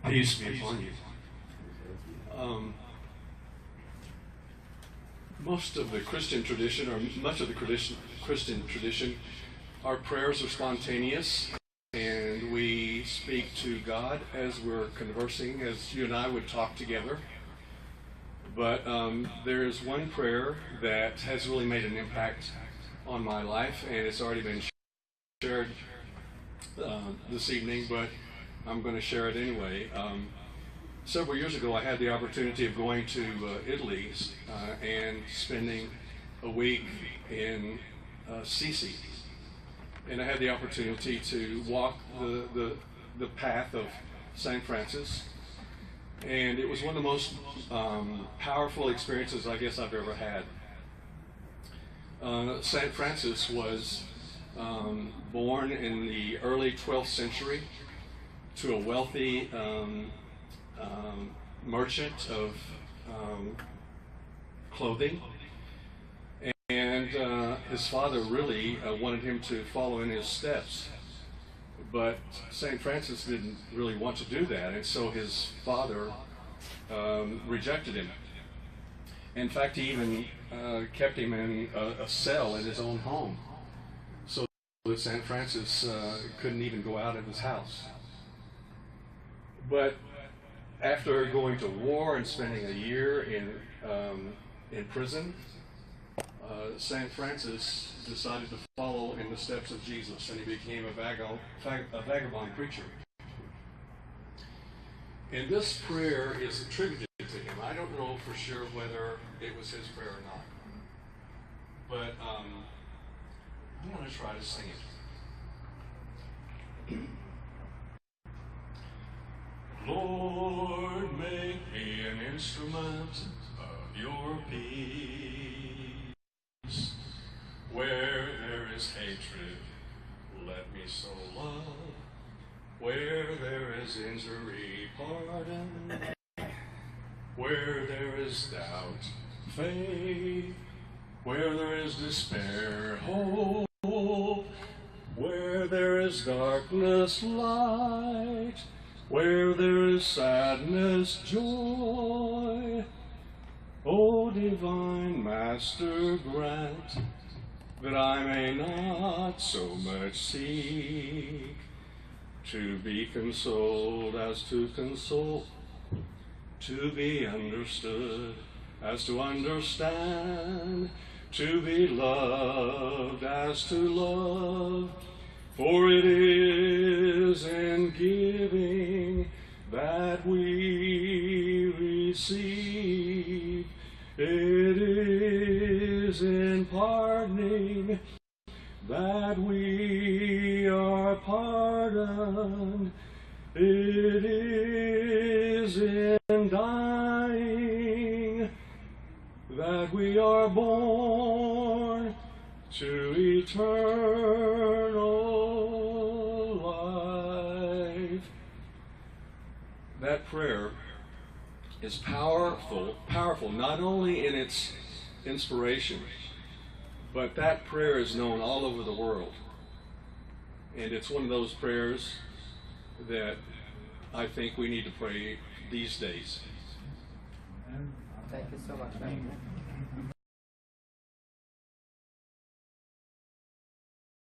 Peace be upon you. Most of the Christian tradition, or much of the Christian tradition, our prayers are spontaneous, and we speak to God as we're conversing, as you and I would talk together. But there is one prayer that has really made an impact on my life, and it's already been shared this evening, but I'm going to share it anyway. Several years ago, I had the opportunity of going to Italy and spending a week in Sicily, and I had the opportunity to walk the path of St. Francis, and it was one of the most powerful experiences I guess I've ever had. St. Francis was born in the early 12th century to a wealthy merchant of clothing, and his father really wanted him to follow in his steps, but St. Francis didn't really want to do that, and so his father rejected him. In fact, he even kept him in a cell in his own home, so that St. Francis couldn't even go out of his house. But after going to war and spending a year in prison, St. Francis decided to follow in the steps of Jesus, and he became a vagabond preacher. And this prayer is attributed to him. I don't know for sure whether it was his prayer or not, but I'm going to try to sing it. Lord, make me an instrument of your peace. Where there is hatred, let me sow love. Where there is injury, pardon. Where there is doubt, faith. Where there is despair, hope. Where there is darkness, light. Where there is sadness, joy. O divine Master, grant that I may not so much seek to be consoled as to console, to be understood as to understand, to be loved as to love. For it is in giving that we receive. It is in pardoning that we are pardoned. It is in dying that we are born to eternal life. That prayer is powerful not only in its inspiration, but that prayer is known all over the world. And it's one of those prayers that I think we need to pray these days. Thank you so much, man.